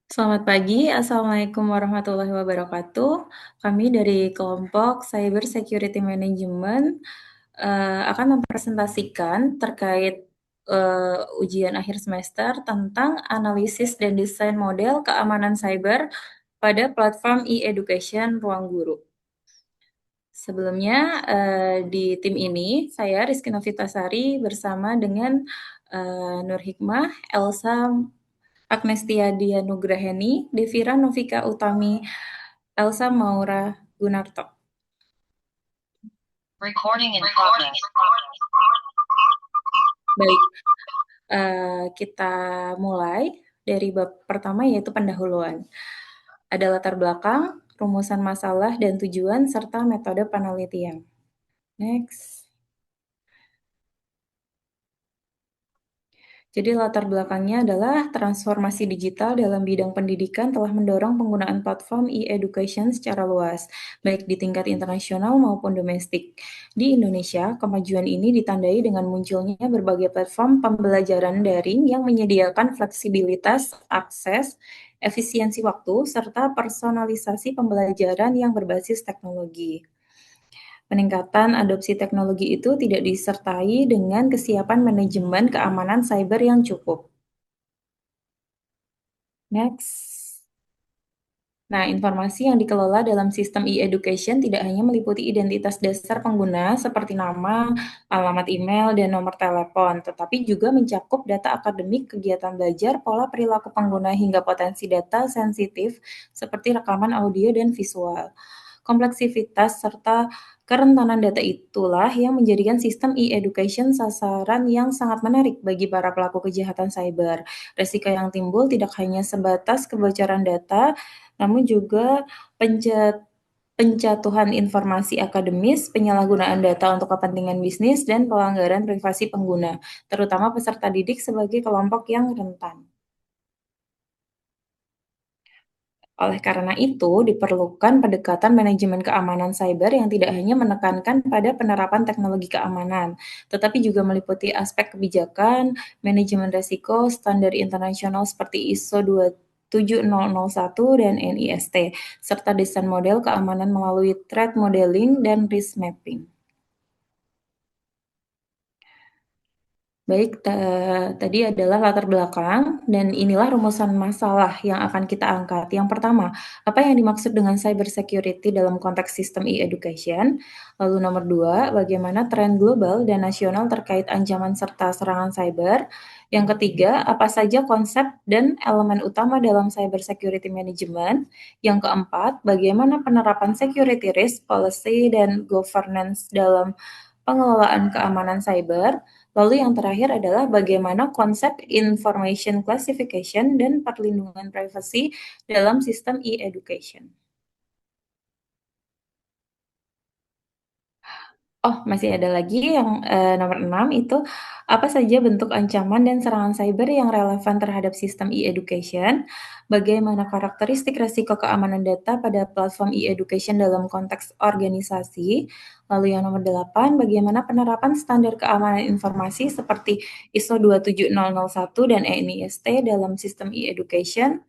Selamat pagi, Assalamualaikum warahmatullahi wabarakatuh. Kami dari kelompok Cyber Security Management akan mempresentasikan terkait ujian akhir semester tentang analisis dan desain model keamanan cyber pada platform e-education Ruang Guru. Sebelumnya, di tim ini saya Rizky Novitasari bersama dengan Nur Hikmah, Elsa Agnestia Dianugraheni, Devira Novika Utami, Elsa Maura Gunarto. Recording in progress. Baik, kita mulai dari bab pertama yaitu pendahuluan. Ada latar belakang, rumusan masalah dan tujuan, serta metode penelitian. Next. Jadi latar belakangnya adalah transformasi digital dalam bidang pendidikan telah mendorong penggunaan platform e-education secara luas, baik di tingkat internasional maupun domestik. Di Indonesia, kemajuan ini ditandai dengan munculnya berbagai platform pembelajaran daring yang menyediakan fleksibilitas, akses, efisiensi waktu, serta personalisasi pembelajaran yang berbasis teknologi. Peningkatan adopsi teknologi itu tidak disertai dengan kesiapan manajemen keamanan cyber yang cukup. Next. Nah, informasi yang dikelola dalam sistem e-education tidak hanya meliputi identitas dasar pengguna seperti nama, alamat email, dan nomor telepon, tetapi juga mencakup data akademik, kegiatan belajar, pola perilaku pengguna, hingga potensi data sensitif seperti rekaman audio dan visual. Kompleksivitas serta kerentanan data itulah yang menjadikan sistem e-education sasaran yang sangat menarik bagi para pelaku kejahatan cyber. Risiko yang timbul tidak hanya sebatas kebocoran data, namun juga pencatuhan informasi akademis, penyalahgunaan data untuk kepentingan bisnis, dan pelanggaran privasi pengguna, terutama peserta didik sebagai kelompok yang rentan. Oleh karena itu, diperlukan pendekatan manajemen keamanan cyber yang tidak hanya menekankan pada penerapan teknologi keamanan, tetapi juga meliputi aspek kebijakan, manajemen risiko, standar internasional seperti ISO 27001 dan NIST, serta desain model keamanan melalui threat modeling dan risk mapping. Baik, tadi adalah latar belakang dan inilah rumusan masalah yang akan kita angkat. Yang pertama, apa yang dimaksud dengan cyber security dalam konteks sistem e-education? Lalu nomor 2, bagaimana tren global dan nasional terkait ancaman serta serangan cyber? Yang ketiga, apa saja konsep dan elemen utama dalam cyber security management? Yang keempat, bagaimana penerapan security risk policy dan governance dalam pengelolaan keamanan cyber? Lalu yang terakhir adalah bagaimana konsep information classification dan perlindungan privasi dalam sistem e-education. Oh, masih ada lagi yang nomor 6 itu, apa saja bentuk ancaman dan serangan cyber yang relevan terhadap sistem e-education, bagaimana karakteristik risiko keamanan data pada platform e-education dalam konteks organisasi, lalu yang nomor 8, bagaimana penerapan standar keamanan informasi seperti ISO 27001 dan NIST dalam sistem e-education,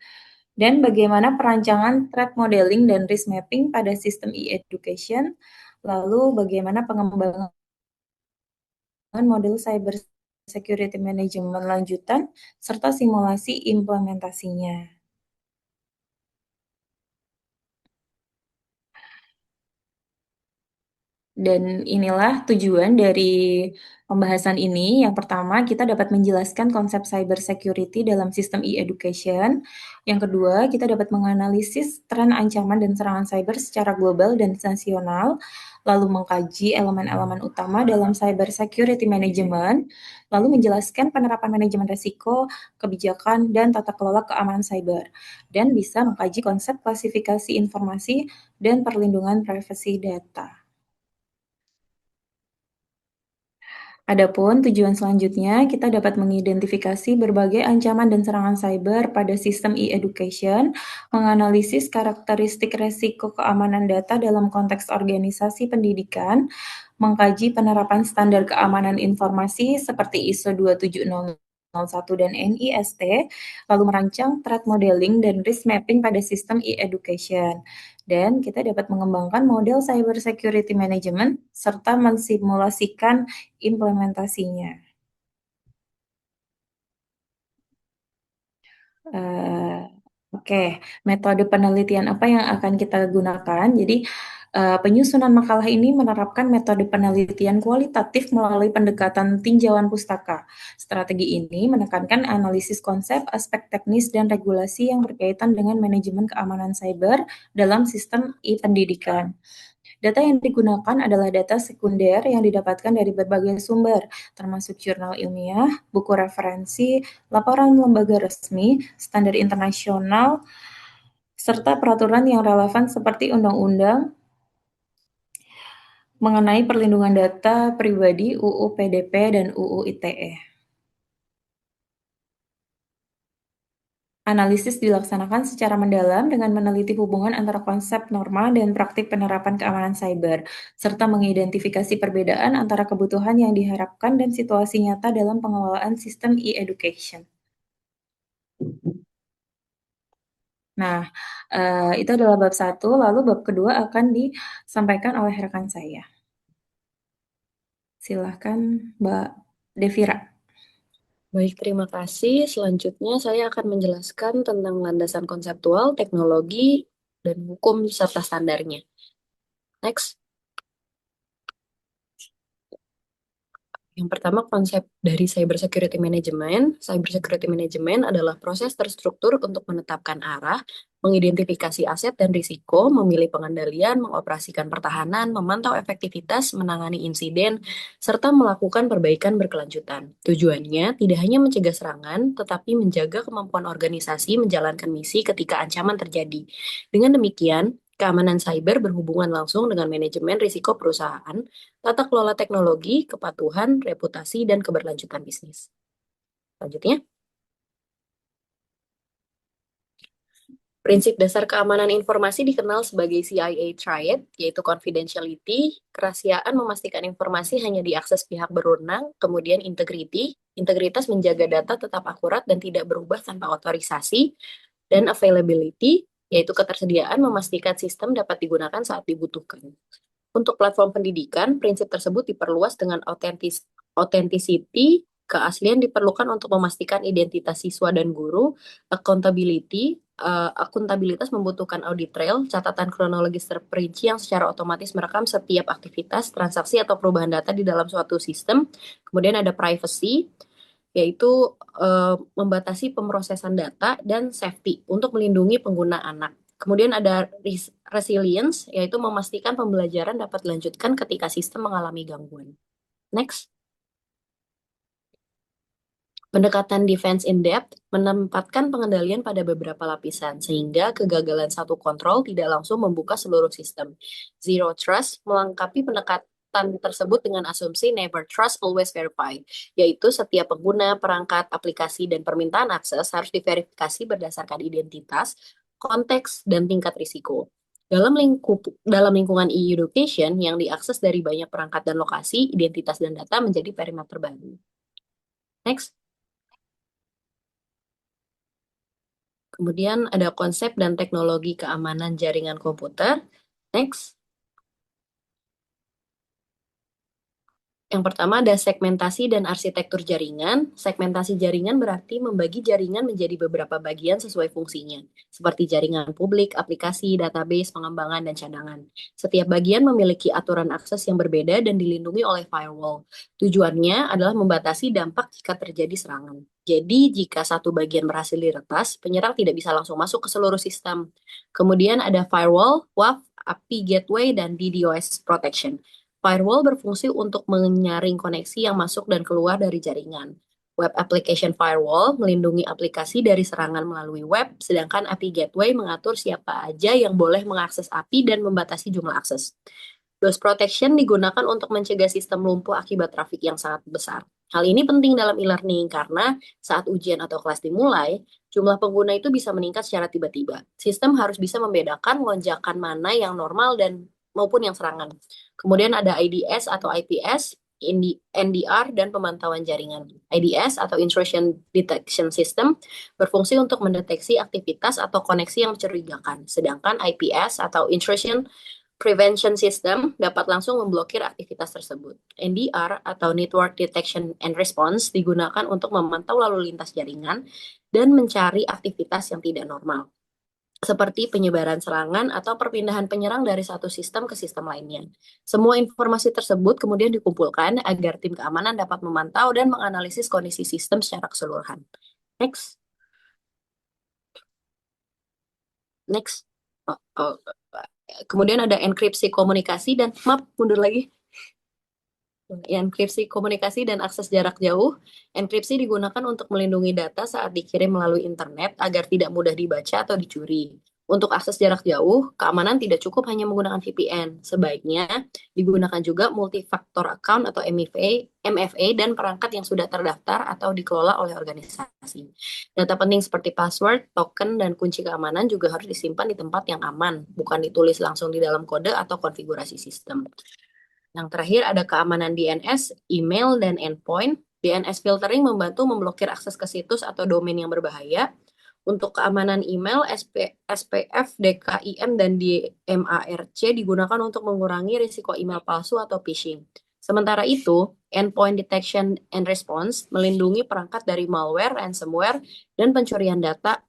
dan bagaimana perancangan threat modeling dan risk mapping pada sistem e-education, lalu bagaimana pengembangan model cyber security management lanjutan, serta simulasi implementasinya. Dan inilah tujuan dari pembahasan ini. Yang pertama, kita dapat menjelaskan konsep cyber security dalam sistem e-education. Yang kedua, kita dapat menganalisis tren ancaman dan serangan cyber secara global dan nasional, lalu mengkaji elemen-elemen utama dalam cyber security management, lalu menjelaskan penerapan manajemen risiko, kebijakan, dan tata kelola keamanan cyber, dan bisa mengkaji konsep klasifikasi informasi dan perlindungan privasi data. Adapun tujuan selanjutnya, kita dapat mengidentifikasi berbagai ancaman dan serangan cyber pada sistem e-education, menganalisis karakteristik resiko keamanan data dalam konteks organisasi pendidikan, mengkaji penerapan standar keamanan informasi seperti ISO 27001 1 dan NIST, lalu merancang threat modeling dan risk mapping pada sistem e-education. Dan kita dapat mengembangkan model cyber security management serta mensimulasikan implementasinya. Oke, metode penelitian apa yang akan kita gunakan? Jadi, penyusunan makalah ini menerapkan metode penelitian kualitatif melalui pendekatan tinjauan pustaka. Strategi ini menekankan analisis konsep, aspek teknis, dan regulasi yang berkaitan dengan manajemen keamanan cyber dalam sistem e-pendidikan. Data yang digunakan adalah data sekunder yang didapatkan dari berbagai sumber, termasuk jurnal ilmiah, buku referensi, laporan lembaga resmi, standar internasional, serta peraturan yang relevan seperti Undang-Undang mengenai perlindungan data pribadi, UU PDP, dan UU ITE. Analisis dilaksanakan secara mendalam dengan meneliti hubungan antara konsep norma dan praktik penerapan keamanan cyber, serta mengidentifikasi perbedaan antara kebutuhan yang diharapkan dan situasi nyata dalam pengelolaan sistem e-education. Nah, itu adalah bab 1, lalu bab kedua akan disampaikan oleh rekan saya. Silahkan Mbak Devira. Baik, terima kasih. Selanjutnya saya akan menjelaskan tentang landasan konseptual, teknologi, dan hukum serta standarnya. Next. Yang pertama, konsep dari cyber security management. Cyber security management adalah proses terstruktur untuk menetapkan arah, mengidentifikasi aset dan risiko, memilih pengendalian, mengoperasikan pertahanan, memantau efektivitas, menangani insiden, serta melakukan perbaikan berkelanjutan. Tujuannya tidak hanya mencegah serangan, tetapi menjaga kemampuan organisasi menjalankan misi ketika ancaman terjadi. Dengan demikian, keamanan cyber berhubungan langsung dengan manajemen risiko perusahaan, tata kelola teknologi, kepatuhan, reputasi, dan keberlanjutan bisnis. Selanjutnya, prinsip dasar keamanan informasi dikenal sebagai CIA Triad, yaitu confidentiality, kerahasiaan memastikan informasi hanya diakses pihak berwenang, kemudian integrity, integritas menjaga data tetap akurat dan tidak berubah tanpa otorisasi, dan availability, yaitu ketersediaan memastikan sistem dapat digunakan saat dibutuhkan. Untuk platform pendidikan, prinsip tersebut diperluas dengan authenticity, keaslian diperlukan untuk memastikan identitas siswa dan guru, accountability, akuntabilitas membutuhkan audit trail, catatan kronologis terperinci yang secara otomatis merekam setiap aktivitas, transaksi, atau perubahan data di dalam suatu sistem. Kemudian ada privacy, yaitu membatasi pemrosesan data, dan safety untuk melindungi pengguna anak. Kemudian ada resilience, yaitu memastikan pembelajaran dapat dilanjutkan ketika sistem mengalami gangguan. Next. Pendekatan defense in depth menempatkan pengendalian pada beberapa lapisan, sehingga kegagalan satu kontrol tidak langsung membuka seluruh sistem. Zero trust melengkapi pendekatan tersebut dengan asumsi never trust, always verify, yaitu setiap pengguna, perangkat, aplikasi, dan permintaan akses harus diverifikasi berdasarkan identitas, konteks, dan tingkat risiko. Dalam lingkungan e-education yang diakses dari banyak perangkat dan lokasi, identitas dan data menjadi perimeter baru. Next. Kemudian ada konsep dan teknologi keamanan jaringan komputer. Next. Yang pertama ada segmentasi dan arsitektur jaringan. Segmentasi jaringan berarti membagi jaringan menjadi beberapa bagian sesuai fungsinya, seperti jaringan publik, aplikasi, database, pengembangan, dan cadangan. Setiap bagian memiliki aturan akses yang berbeda dan dilindungi oleh firewall. Tujuannya adalah membatasi dampak jika terjadi serangan. Jadi, jika satu bagian berhasil diretas, penyerang tidak bisa langsung masuk ke seluruh sistem. Kemudian ada firewall, WAF, API gateway, dan DDoS protection. Firewall berfungsi untuk menyaring koneksi yang masuk dan keluar dari jaringan. Web Application Firewall melindungi aplikasi dari serangan melalui web, sedangkan API Gateway mengatur siapa aja yang boleh mengakses API dan membatasi jumlah akses. DOS Protection digunakan untuk mencegah sistem lumpuh akibat trafik yang sangat besar. Hal ini penting dalam e-learning karena saat ujian atau kelas dimulai, jumlah pengguna itu bisa meningkat secara tiba-tiba. Sistem harus bisa membedakan lonjakan mana yang normal dan maupun yang serangan. Kemudian ada IDS atau IPS, NDR, dan pemantauan jaringan. IDS atau Intrusion Detection System berfungsi untuk mendeteksi aktivitas atau koneksi yang mencurigakan, sedangkan IPS atau Intrusion Prevention System dapat langsung memblokir aktivitas tersebut. NDR atau Network Detection and Response digunakan untuk memantau lalu lintas jaringan dan mencari aktivitas yang tidak normal, seperti penyebaran serangan atau perpindahan penyerang dari satu sistem ke sistem lainnya. Semua informasi tersebut kemudian dikumpulkan agar tim keamanan dapat memantau dan menganalisis kondisi sistem secara keseluruhan. Next. Next. Oh, oh. Kemudian ada enkripsi komunikasi dan, maaf, mundur lagi. Enkripsi komunikasi dan akses jarak jauh. Enkripsi digunakan untuk melindungi data saat dikirim melalui internet agar tidak mudah dibaca atau dicuri. Untuk akses jarak jauh, keamanan tidak cukup hanya menggunakan VPN. Sebaiknya digunakan juga multifaktor account atau MFA dan perangkat yang sudah terdaftar atau dikelola oleh organisasi. Data penting seperti password, token, dan kunci keamanan juga harus disimpan di tempat yang aman, bukan ditulis langsung di dalam kode atau konfigurasi sistem. Yang terakhir ada keamanan DNS, email, dan endpoint. DNS filtering membantu memblokir akses ke situs atau domain yang berbahaya. Untuk keamanan email, SPF, DKIM, dan DMARC digunakan untuk mengurangi risiko email palsu atau phishing. Sementara itu, endpoint detection and response melindungi perangkat dari malware, ransomware, dan pencurian data.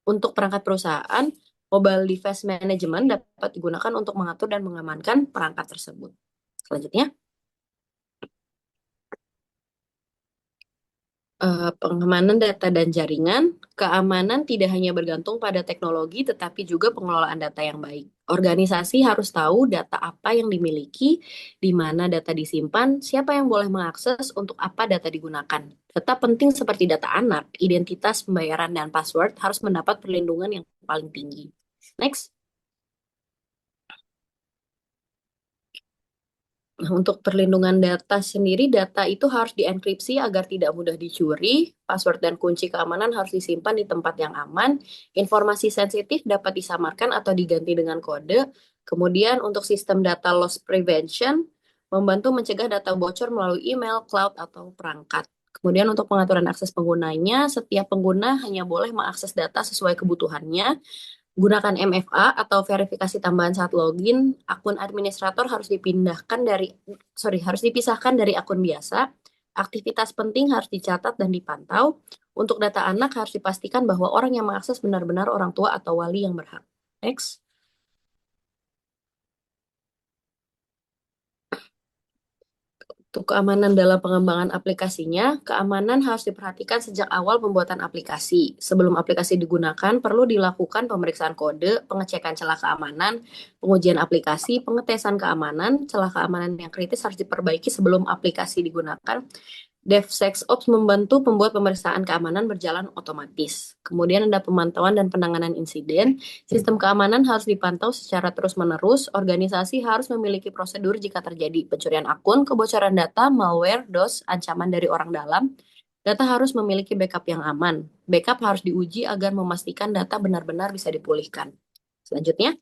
Untuk perangkat perusahaan, mobile device management dapat digunakan untuk mengatur dan mengamankan perangkat tersebut. Selanjutnya, pengamanan data dan jaringan. Keamanan tidak hanya bergantung pada teknologi, tetapi juga pengelolaan data yang baik. Organisasi harus tahu data apa yang dimiliki, di mana data disimpan, siapa yang boleh mengakses, untuk apa data digunakan. Data penting seperti data anak, identitas, pembayaran, dan password harus mendapat perlindungan yang paling tinggi. Next. Nah, untuk perlindungan data sendiri, data itu harus dienkripsi agar tidak mudah dicuri. Password dan kunci keamanan harus disimpan di tempat yang aman. Informasi sensitif dapat disamarkan atau diganti dengan kode. Kemudian untuk sistem data loss prevention, membantu mencegah data bocor melalui email, cloud, atau perangkat. Kemudian untuk pengaturan akses penggunanya, setiap pengguna hanya boleh mengakses data sesuai kebutuhannya. Gunakan MFA atau verifikasi tambahan saat login. Akun administrator harus dipisahkan dari akun biasa. Aktivitas penting harus dicatat dan dipantau. Untuk data anak harus dipastikan bahwa orang yang mengakses benar-benar orang tua atau wali yang berhak. Next. Untuk keamanan dalam pengembangan aplikasinya, keamanan harus diperhatikan sejak awal pembuatan aplikasi. Sebelum aplikasi digunakan, perlu dilakukan pemeriksaan kode, pengecekan celah keamanan, pengujian aplikasi, pengetesan keamanan. Celah keamanan yang kritis harus diperbaiki sebelum aplikasi digunakan. DevSecOps membantu pembuat pemeriksaan keamanan berjalan otomatis. Kemudian ada pemantauan dan penanganan insiden. Sistem keamanan harus dipantau secara terus-menerus. Organisasi harus memiliki prosedur jika terjadi pencurian akun, kebocoran data, malware, DOS, ancaman dari orang dalam. Data harus memiliki backup yang aman. Backup harus diuji agar memastikan data benar-benar bisa dipulihkan. Selanjutnya,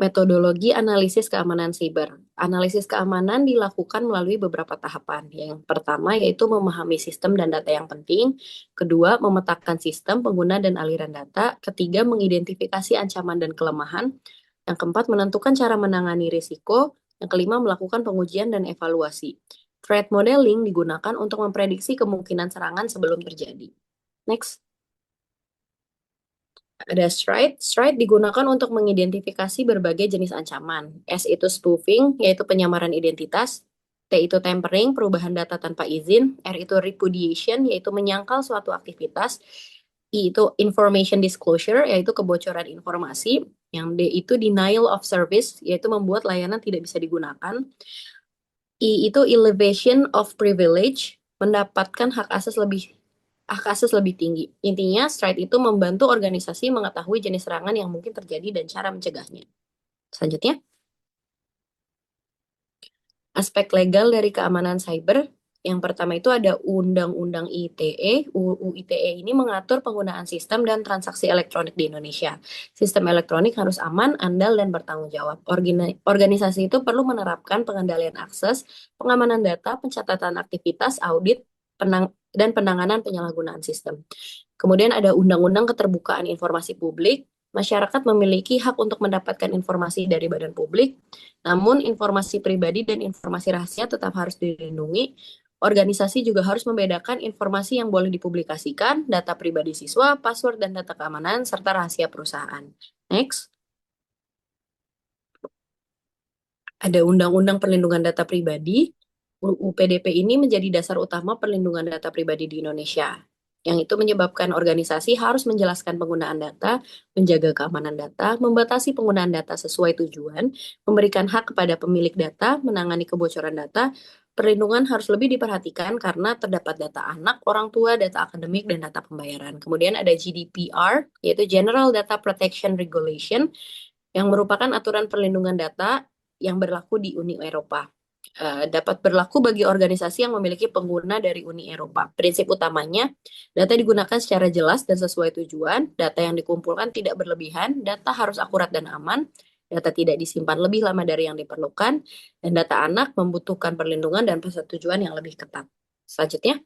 metodologi analisis keamanan siber. Analisis keamanan dilakukan melalui beberapa tahapan. Yang pertama yaitu memahami sistem dan data yang penting. Kedua, memetakan sistem, pengguna, dan aliran data. Ketiga, mengidentifikasi ancaman dan kelemahan. Yang keempat, menentukan cara menangani risiko. Yang kelima, melakukan pengujian dan evaluasi. Threat modeling digunakan untuk memprediksi kemungkinan serangan sebelum terjadi. Next. Ada Stride. Stride digunakan untuk mengidentifikasi berbagai jenis ancaman. S itu spoofing, yaitu penyamaran identitas. T itu tampering, perubahan data tanpa izin. R itu repudiation, yaitu menyangkal suatu aktivitas. I itu information disclosure, yaitu kebocoran informasi. Yang D itu denial of service, yaitu membuat layanan tidak bisa digunakan. I itu elevation of privilege, mendapatkan hak akses lebih tinggi. Intinya, Stride itu membantu organisasi mengetahui jenis serangan yang mungkin terjadi dan cara mencegahnya. Selanjutnya, aspek legal dari keamanan cyber. Yang pertama itu ada Undang-Undang ITE. UU ITE ini mengatur penggunaan sistem dan transaksi elektronik di Indonesia. Sistem elektronik harus aman, andal, dan bertanggung jawab. Organisasi itu perlu menerapkan pengendalian akses, pengamanan data, pencatatan aktivitas, audit, dan penanganan penyalahgunaan sistem. Kemudian ada Undang-Undang Keterbukaan Informasi Publik. Masyarakat memiliki hak untuk mendapatkan informasi dari badan publik, namun informasi pribadi dan informasi rahasia tetap harus dilindungi. Organisasi juga harus membedakan informasi yang boleh dipublikasikan, data pribadi siswa, password dan data keamanan, serta rahasia perusahaan. Next. Ada Undang-Undang Perlindungan Data Pribadi. UU PDP ini menjadi dasar utama perlindungan data pribadi di Indonesia, yang itu menyebabkan organisasi harus menjelaskan penggunaan data, menjaga keamanan data, membatasi penggunaan data sesuai tujuan, memberikan hak kepada pemilik data, menangani kebocoran data. Perlindungan harus lebih diperhatikan karena terdapat data anak, orang tua, data akademik, dan data pembayaran. Kemudian ada GDPR, yaitu General Data Protection Regulation, yang merupakan aturan perlindungan data yang berlaku di Uni Eropa. Dapat berlaku bagi organisasi yang memiliki pengguna dari Uni Eropa. Prinsip utamanya, data digunakan secara jelas dan sesuai tujuan, data yang dikumpulkan tidak berlebihan, data harus akurat dan aman, data tidak disimpan lebih lama dari yang diperlukan, dan data anak membutuhkan perlindungan dan persetujuan yang lebih ketat. Selanjutnya,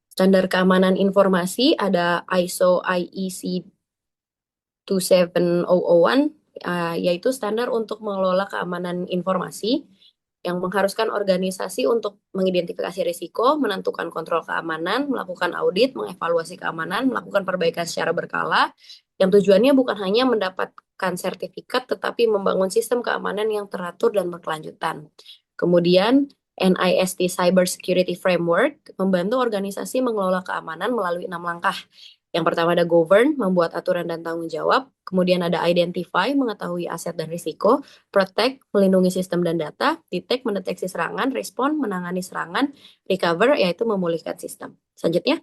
standar keamanan informasi ada ISO IEC 27001, yaitu standar untuk mengelola keamanan informasi yang mengharuskan organisasi untuk mengidentifikasi risiko, menentukan kontrol keamanan, melakukan audit, mengevaluasi keamanan, melakukan perbaikan secara berkala, yang tujuannya bukan hanya mendapatkan sertifikat, tetapi membangun sistem keamanan yang teratur dan berkelanjutan. Kemudian, NIST Cyber Security Framework membantu organisasi mengelola keamanan melalui 6 langkah. Yang pertama ada govern, membuat aturan dan tanggung jawab. Kemudian ada identify, mengetahui aset dan risiko. Protect, melindungi sistem dan data. Detect, mendeteksi serangan. Respond, menangani serangan. Recover, yaitu memulihkan sistem. Selanjutnya,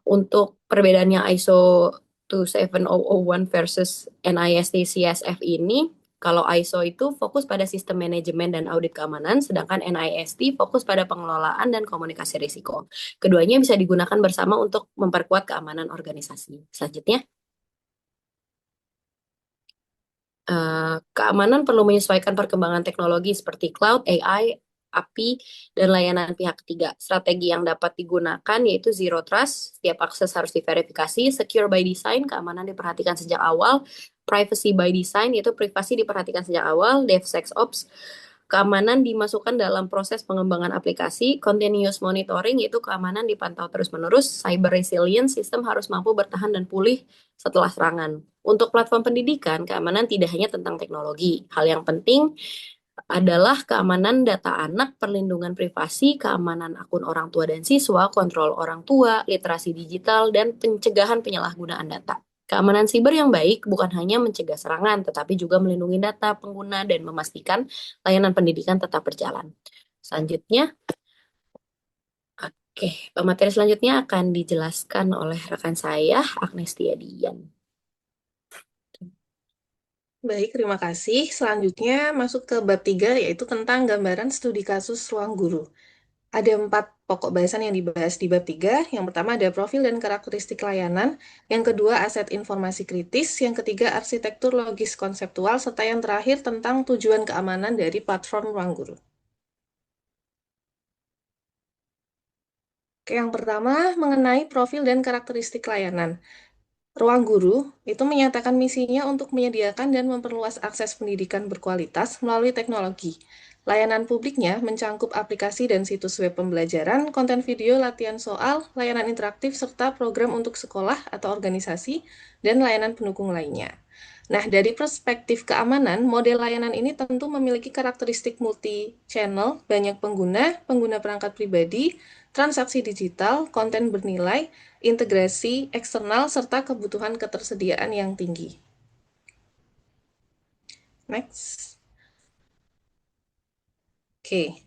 untuk perbedaannya ISO 27001 versus NIST CSF ini, kalau ISO itu fokus pada sistem manajemen dan audit keamanan, sedangkan NIST fokus pada pengelolaan dan komunikasi risiko. Keduanya bisa digunakan bersama untuk memperkuat keamanan organisasi. Selanjutnya, keamanan perlu menyesuaikan perkembangan teknologi seperti cloud, AI, API, dan layanan pihak ketiga. Strategi yang dapat digunakan yaitu Zero Trust, setiap akses harus diverifikasi, Secure by Design, keamanan diperhatikan sejak awal, Privacy by Design, yaitu privasi diperhatikan sejak awal, DevSecOps, keamanan dimasukkan dalam proses pengembangan aplikasi, Continuous Monitoring, yaitu keamanan dipantau terus-menerus, Cyber Resilience, sistem harus mampu bertahan dan pulih setelah serangan. Untuk platform pendidikan, keamanan tidak hanya tentang teknologi. Hal yang penting adalah keamanan data anak, perlindungan privasi, keamanan akun orang tua dan siswa, kontrol orang tua, literasi digital, dan pencegahan penyalahgunaan data. Keamanan siber yang baik bukan hanya mencegah serangan, tetapi juga melindungi data pengguna dan memastikan layanan pendidikan tetap berjalan. Selanjutnya, materi selanjutnya akan dijelaskan oleh rekan saya, Agnes Tiadian. Baik, terima kasih. Selanjutnya masuk ke bab 3, yaitu tentang gambaran studi kasus ruang guru. Ada 4 pokok bahasan yang dibahas di bab 3. Yang pertama ada profil dan karakteristik layanan. Yang kedua aset informasi kritis. Yang ketiga arsitektur logis konseptual. Serta yang terakhir tentang tujuan keamanan dari platform ruang guru. Oke, yang pertama mengenai profil dan karakteristik layanan. Ruang Guru itu menyatakan misinya untuk menyediakan dan memperluas akses pendidikan berkualitas melalui teknologi. Layanan publiknya mencangkup aplikasi dan situs web pembelajaran, konten video, latihan soal, layanan interaktif, serta program untuk sekolah atau organisasi, dan layanan pendukung lainnya. Nah, dari perspektif keamanan, model layanan ini tentu memiliki karakteristik multi-channel, banyak pengguna, pengguna perangkat pribadi, transaksi digital, konten bernilai, integrasi eksternal, serta kebutuhan ketersediaan yang tinggi. Next. Oke.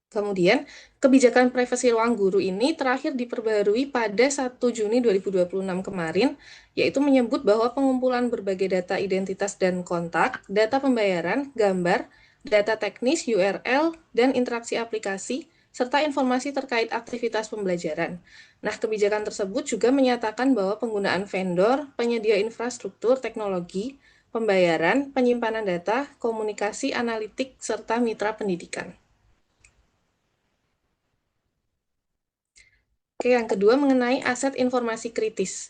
Kemudian, kebijakan privasi ruang guru ini terakhir diperbarui pada 1 Juni 2026 kemarin, yaitu menyebut bahwa pengumpulan berbagai data identitas dan kontak, data pembayaran, gambar, data teknis, URL, dan interaksi aplikasi, serta informasi terkait aktivitas pembelajaran. Nah, kebijakan tersebut juga menyatakan bahwa penggunaan vendor, penyedia infrastruktur teknologi, pembayaran, penyimpanan data, komunikasi, analitik, serta mitra pendidikan. Oke, yang kedua mengenai aset informasi kritis.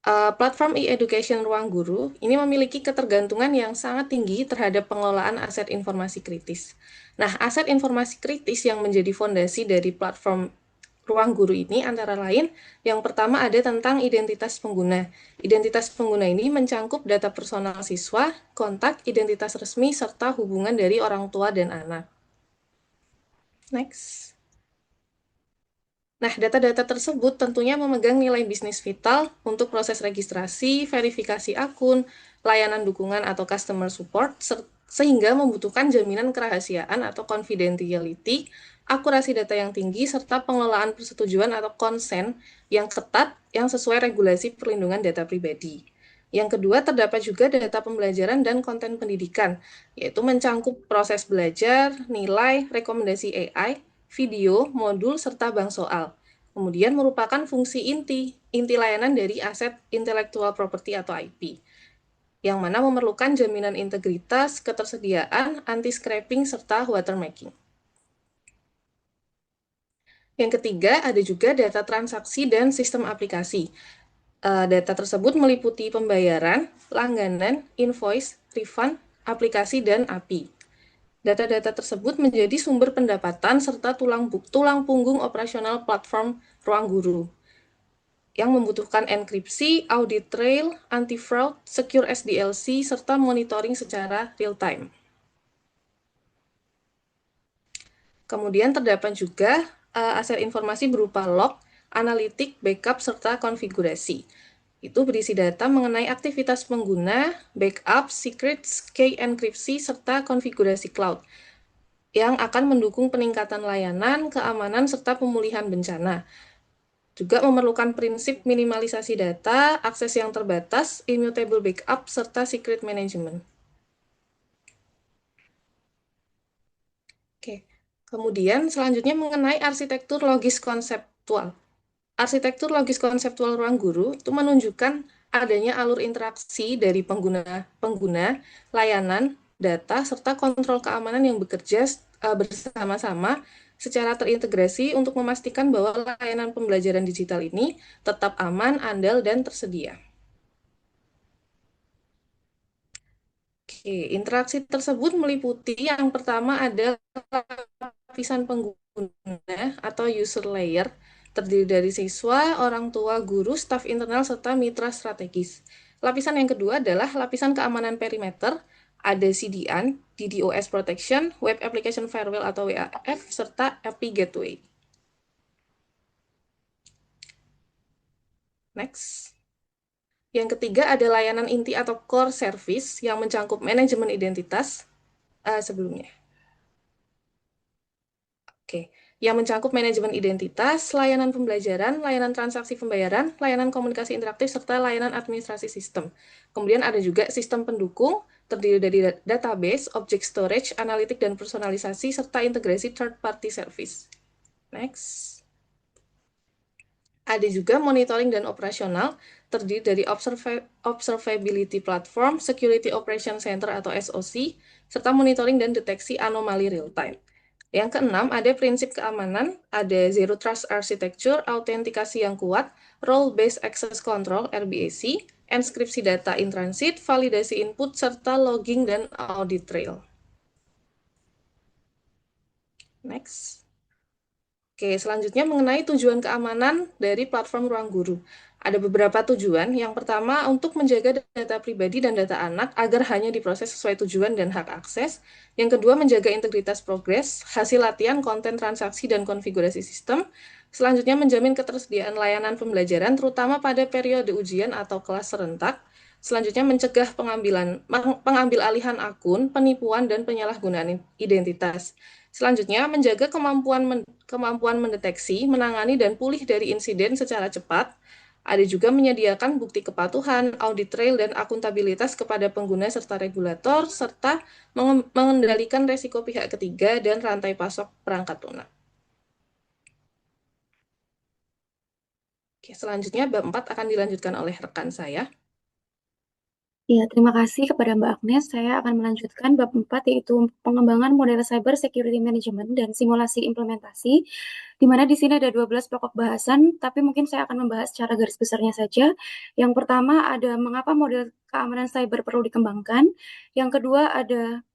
Platform e-education Ruang Guru ini memiliki ketergantungan yang sangat tinggi terhadap pengelolaan aset informasi kritis. Nah, aset informasi kritis yang menjadi fondasi dari platform Ruang Guru ini antara lain, yang pertama ada tentang identitas pengguna. Identitas pengguna ini mencangkup data personal siswa, kontak, identitas resmi, serta hubungan dari orang tua dan anak. Next. Nah, data-data tersebut tentunya memegang nilai bisnis vital untuk proses registrasi, verifikasi akun, layanan dukungan atau customer support, sehingga membutuhkan jaminan kerahasiaan atau confidentiality, akurasi data yang tinggi, serta pengelolaan persetujuan atau konsen yang ketat yang sesuai regulasi perlindungan data pribadi. Yang kedua, terdapat juga data pembelajaran dan konten pendidikan, yaitu mencangkup proses belajar, nilai, rekomendasi AI, video, modul, serta bank soal. Kemudian merupakan fungsi inti layanan dari aset intellectual property atau IP, yang mana memerlukan jaminan integritas, ketersediaan, anti-scraping, serta watermarking. Yang ketiga, ada juga data transaksi dan sistem aplikasi. Data tersebut meliputi pembayaran, langganan, invoice, refund, aplikasi, dan API. Data-data tersebut menjadi sumber pendapatan serta tulang punggung operasional platform Ruang Guru yang membutuhkan enkripsi, audit trail, anti-fraud, secure SDLC, serta monitoring secara real-time. Kemudian terdapat juga aset informasi berupa log, analitik, backup, serta konfigurasi. Itu berisi data mengenai aktivitas pengguna, backup, secrets, key enkripsi, serta konfigurasi cloud yang akan mendukung peningkatan layanan, keamanan, serta pemulihan bencana. Juga memerlukan prinsip minimalisasi data, akses yang terbatas, immutable backup, serta secret management. Oke. Kemudian selanjutnya mengenai arsitektur logis konseptual. Arsitektur logis konseptual Ruang Guru itu menunjukkan adanya alur interaksi dari pengguna, layanan, data, serta kontrol keamanan yang bekerja bersama-sama secara terintegrasi untuk memastikan bahwa layanan pembelajaran digital ini tetap aman, andal, dan tersedia. Oke, interaksi tersebut meliputi yang pertama adalah lapisan pengguna atau user layer, terdiri dari siswa, orang tua, guru, staf internal, serta mitra strategis. Lapisan yang kedua adalah lapisan keamanan perimeter, ada CDN, DDoS Protection, Web Application Firewall atau WAF, serta API Gateway. Next. Yang ketiga ada layanan inti atau core service yang mencangkup manajemen identitas sebelumnya. Oke, yang mencangkup manajemen identitas, layanan pembelajaran, layanan transaksi pembayaran, layanan komunikasi interaktif, serta layanan administrasi sistem. Kemudian ada juga sistem pendukung, terdiri dari database, object storage, analitik, dan personalisasi, serta integrasi third-party service. Next. Ada juga monitoring dan operasional, terdiri dari Observability Platform, Security Operation Center atau SOC, serta monitoring dan deteksi anomali real-time. Yang keenam, ada prinsip keamanan, ada Zero Trust Architecture, autentikasi yang kuat, Role-Based Access Control, RBAC, enskripsi data in transit, validasi input, serta logging dan audit trail. Next. Oke, selanjutnya mengenai tujuan keamanan dari platform Ruang Guru. Ada beberapa tujuan. Yang pertama, untuk menjaga data pribadi dan data anak agar hanya diproses sesuai tujuan dan hak akses. Yang kedua, menjaga integritas progres, hasil latihan, konten transaksi, dan konfigurasi sistem. Selanjutnya, menjamin ketersediaan layanan pembelajaran, terutama pada periode ujian atau kelas serentak. Selanjutnya, mencegah pengambil alihan akun, penipuan, dan penyalahgunaan identitas. Selanjutnya, menjaga kemampuan mendeteksi, menangani, dan pulih dari insiden secara cepat Ada juga menyediakan bukti kepatuhan, audit trail, dan akuntabilitas kepada pengguna serta regulator, serta mengendalikan resiko pihak ketiga dan rantai pasok perangkat lunak. Oke, selanjutnya bab 4 akan dilanjutkan oleh rekan saya. Ya, terima kasih kepada Mbak Agnes. Saya akan melanjutkan bab 4, yaitu pengembangan model cyber security management dan simulasi implementasi, di mana di sini ada 12 pokok bahasan, tapi mungkin saya akan membahas secara garis besarnya saja. Yang pertama ada mengapa model keamanan cyber perlu dikembangkan. Yang kedua ada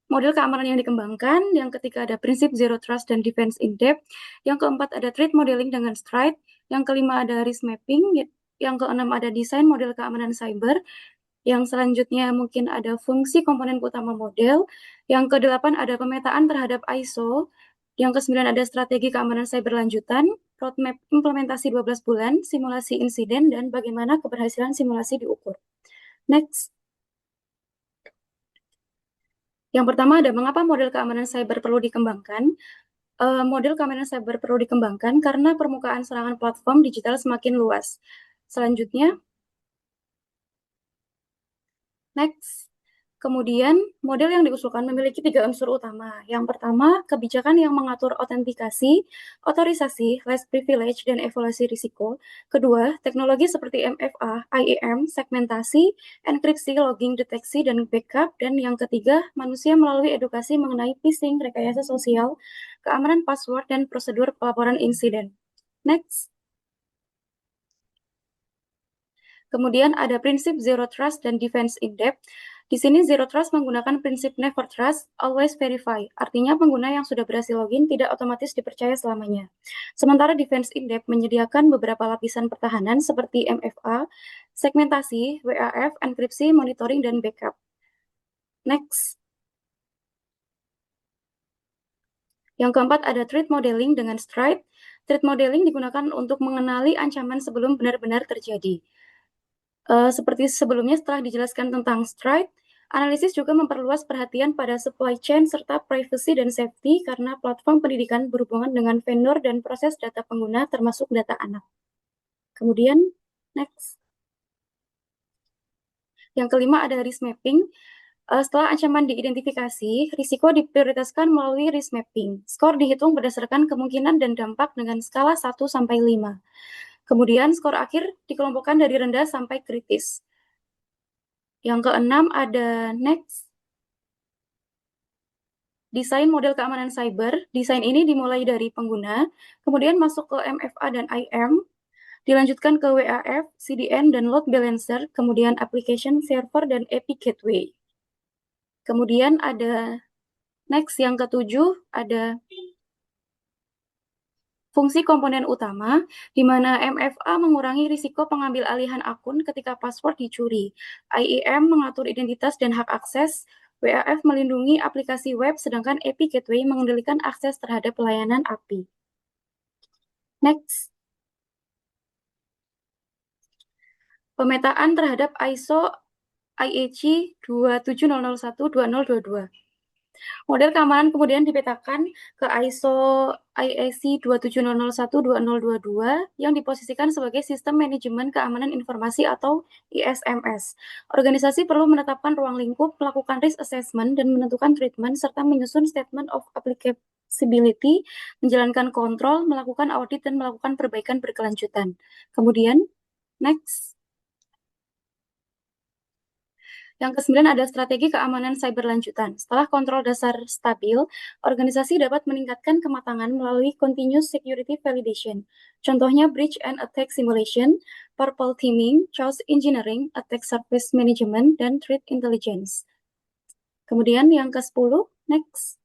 model keamanan yang dikembangkan. Yang ketiga ada prinsip zero trust dan defense in depth. Yang keempat ada threat modeling dengan STRIDE. Yang kelima ada risk mapping. Yang keenam ada desain model keamanan cyber. Yang selanjutnya mungkin ada fungsi komponen utama model. Yang kedelapan ada pemetaan terhadap ISO. Yang kesembilan ada strategi keamanan cyber lanjutan, roadmap implementasi 12 bulan, simulasi insiden, dan bagaimana keberhasilan simulasi diukur. Next. Yang pertama ada mengapa model keamanan cyber perlu dikembangkan. Model keamanan cyber perlu dikembangkan karena permukaan serangan platform digital semakin luas. Selanjutnya, next. Kemudian, model yang diusulkan memiliki 3 unsur utama. Yang pertama, kebijakan yang mengatur autentikasi, otorisasi, less privilege, dan evaluasi risiko. Kedua, teknologi seperti MFA, IAM, segmentasi, enkripsi, logging, deteksi, dan backup. Dan yang ketiga, manusia melalui edukasi mengenai phishing, rekayasa sosial, keamanan password, dan prosedur pelaporan insiden. Next. Kemudian ada prinsip zero trust dan defense in depth. Di sini zero trust menggunakan prinsip never trust, always verify. Artinya pengguna yang sudah berhasil login tidak otomatis dipercaya selamanya. Sementara defense in depth menyediakan beberapa lapisan pertahanan seperti MFA, segmentasi, WAF, enkripsi, monitoring, dan backup. Next. Yang keempat ada threat modeling dengan STRIDE. Threat modeling digunakan untuk mengenali ancaman sebelum benar-benar terjadi. Seperti sebelumnya setelah dijelaskan tentang STRIDE, analisis juga memperluas perhatian pada supply chain serta privacy dan safety karena platform pendidikan berhubungan dengan vendor dan proses data pengguna termasuk data anak. Kemudian, next. Yang kelima ada risk mapping. Setelah ancaman diidentifikasi, risiko diprioritaskan melalui risk mapping. Skor dihitung berdasarkan kemungkinan dan dampak dengan skala 1 sampai 5. Kemudian skor akhir dikelompokkan dari rendah sampai kritis. Yang keenam ada next. Desain model keamanan cyber. Desain ini dimulai dari pengguna, kemudian masuk ke MFA dan IAM, dilanjutkan ke WAF, CDN, dan load balancer, kemudian application server dan API gateway. Kemudian ada next yang ketujuh, ada fungsi komponen utama, di mana MFA mengurangi risiko pengambil alihan akun ketika password dicuri. IAM mengatur identitas dan hak akses, WAF melindungi aplikasi web, sedangkan API Gateway mengendalikan akses terhadap layanan API. Next. Pemetaan terhadap ISO IEC 27001-2022. Model keamanan kemudian dipetakan ke ISO IEC 27001-2022 yang diposisikan sebagai Sistem Manajemen Keamanan Informasi atau ISMS. Organisasi perlu menetapkan ruang lingkup, melakukan risk assessment, dan menentukan treatment, serta menyusun statement of applicability, menjalankan kontrol, melakukan audit, dan melakukan perbaikan berkelanjutan. Kemudian, next. Yang kesembilan ada strategi keamanan cyber lanjutan. Setelah kontrol dasar stabil, organisasi dapat meningkatkan kematangan melalui continuous security validation. Contohnya breach and attack simulation, purple teaming, chaos engineering, attack surface management, dan threat intelligence. Kemudian yang ke-10, next.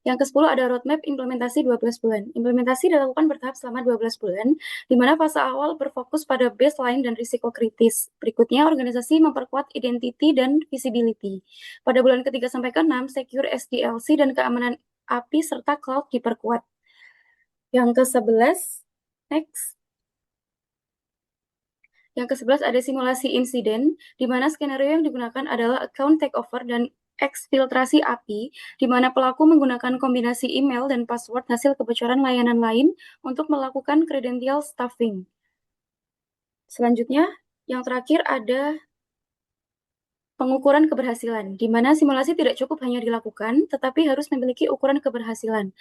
Yang ke-10 ada roadmap implementasi 12 bulan. Implementasi dilakukan bertahap selama 12 bulan, di mana fase awal berfokus pada baseline dan risiko kritis. Berikutnya, organisasi memperkuat identity dan visibility. Pada bulan ketiga sampai ke-6, secure SDLC dan keamanan API serta cloud diperkuat. Yang ke-11, next. Yang ke-11 ada simulasi insiden, di mana skenario yang digunakan adalah account takeover dan eksfiltrasi API, di mana pelaku menggunakan kombinasi email dan password hasil kebocoran layanan lain untuk melakukan credential stuffing. Selanjutnya, yang terakhir ada pengukuran keberhasilan, di mana simulasi tidak cukup hanya dilakukan, tetapi harus memiliki ukuran keberhasilan.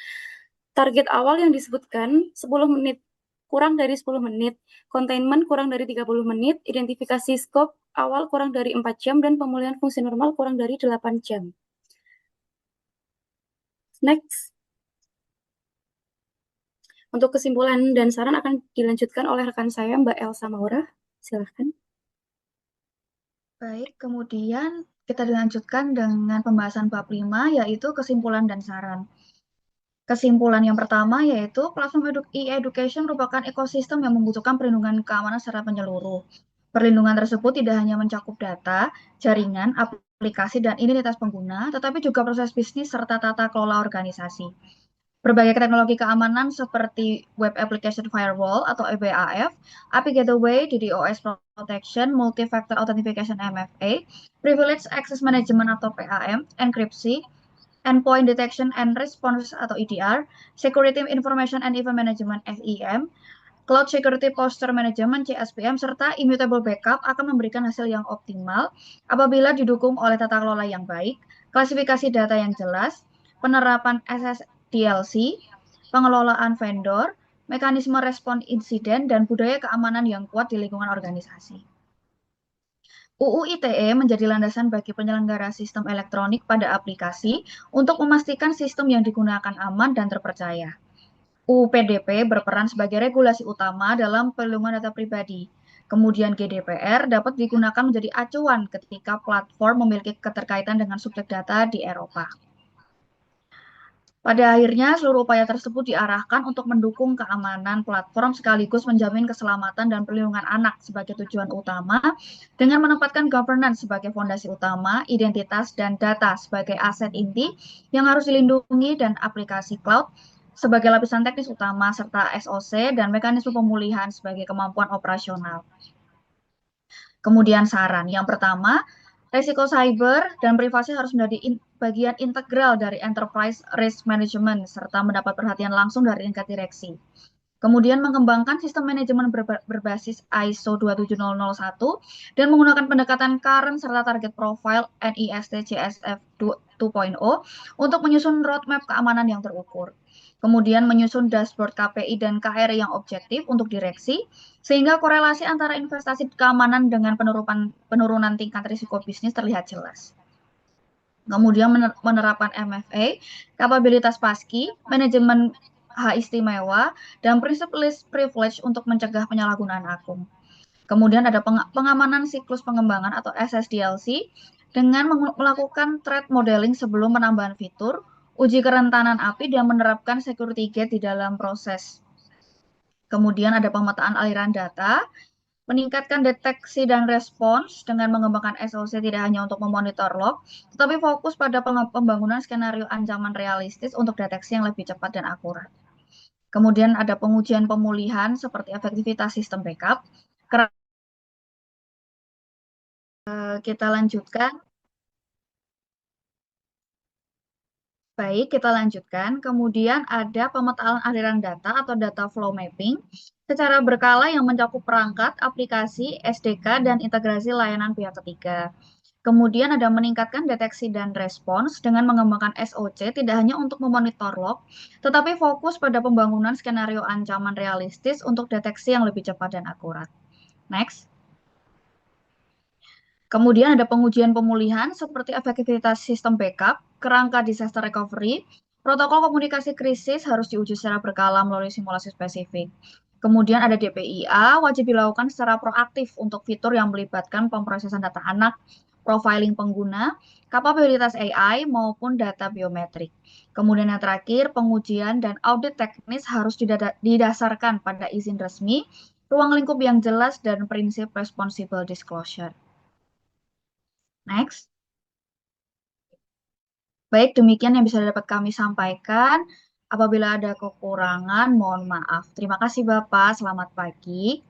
Target awal yang disebutkan 10 menit, kurang dari 10 menit, containment kurang dari 30 menit, identifikasi scope awal kurang dari 4 jam, dan pemulihan fungsi normal kurang dari 8 jam. Next. Untuk kesimpulan dan saran akan dilanjutkan oleh rekan saya, Mbak Elsa Maura. Silahkan. Baik, kemudian kita dilanjutkan dengan pembahasan bab 5, yaitu kesimpulan dan saran. Kesimpulan yang pertama yaitu platform e-education merupakan ekosistem yang membutuhkan perlindungan keamanan secara menyeluruh. Perlindungan tersebut tidak hanya mencakup data, jaringan, aplikasi, dan identitas pengguna, tetapi juga proses bisnis serta tata kelola organisasi. Berbagai teknologi keamanan seperti Web Application Firewall atau WAF, API Gateway, DDoS Protection, Multi-Factor Authentication MFA, Privileged Access Management atau PAM, enkripsi, Endpoint Detection and Response atau EDR, Security Information and Event Management SIEM, Cloud Security Posture Management CSPM, serta Immutable Backup akan memberikan hasil yang optimal apabila didukung oleh tata kelola yang baik, klasifikasi data yang jelas, penerapan SSDLC, pengelolaan vendor, mekanisme respon insiden, dan budaya keamanan yang kuat di lingkungan organisasi. UU ITE menjadi landasan bagi penyelenggara sistem elektronik pada aplikasi untuk memastikan sistem yang digunakan aman dan terpercaya. UU PDP berperan sebagai regulasi utama dalam perlindungan data pribadi. Kemudian GDPR dapat digunakan menjadi acuan ketika platform memiliki keterkaitan dengan subjek data di Eropa. Pada akhirnya, seluruh upaya tersebut diarahkan untuk mendukung keamanan platform sekaligus menjamin keselamatan dan perlindungan anak sebagai tujuan utama dengan menempatkan governance sebagai fondasi utama, identitas dan data sebagai aset inti yang harus dilindungi, dan aplikasi cloud sebagai lapisan teknis utama, serta SOC dan mekanisme pemulihan sebagai kemampuan operasional. Kemudian saran, yang pertama, resiko cyber dan privasi harus menjadi bagian integral dari enterprise risk management serta mendapat perhatian langsung dari tingkat direksi. Kemudian mengembangkan sistem manajemen berbasis ISO 27001 dan menggunakan pendekatan current serta target profile NIST CSF 2.0 untuk menyusun roadmap keamanan yang terukur. Kemudian menyusun dashboard KPI dan KRI yang objektif untuk direksi, sehingga korelasi antara investasi keamanan dengan penurunan tingkat risiko bisnis terlihat jelas. Kemudian menerapkan MFA, kapabilitas PASKI, manajemen hak istimewa, dan prinsip least privilege untuk mencegah penyalahgunaan akun. Kemudian ada pengamanan siklus pengembangan atau SSDLC dengan melakukan threat modeling sebelum penambahan fitur, uji kerentanan API, dan menerapkan security gate di dalam proses. Kemudian ada pemetaan aliran data, meningkatkan deteksi dan respons dengan mengembangkan SOC tidak hanya untuk memonitor log, tetapi fokus pada pembangunan skenario ancaman realistis untuk deteksi yang lebih cepat dan akurat. Kemudian ada pengujian pemulihan seperti efektivitas sistem backup. Kita lanjutkan. Baik, kita lanjutkan. Kemudian ada pemetaan aliran data atau data flow mapping secara berkala yang mencakup perangkat, aplikasi, SDK, dan integrasi layanan pihak ketiga. Kemudian ada meningkatkan deteksi dan respons dengan mengembangkan SOC tidak hanya untuk memonitor log, tetapi fokus pada pembangunan skenario ancaman realistis untuk deteksi yang lebih cepat dan akurat. Next. Kemudian ada pengujian pemulihan seperti efektivitas sistem backup, kerangka disaster recovery, protokol komunikasi krisis harus diuji secara berkala melalui simulasi spesifik. Kemudian ada DPIA, wajib dilakukan secara proaktif untuk fitur yang melibatkan pemrosesan data anak, profiling pengguna, kapabilitas AI, maupun data biometrik. Kemudian yang terakhir, pengujian dan audit teknis harus didasarkan pada izin resmi, ruang lingkup yang jelas, dan prinsip responsible disclosure. Next. Baik, demikian yang bisa dapat kami sampaikan. Apabila ada kekurangan, mohon maaf. Terima kasih Bapak, selamat pagi.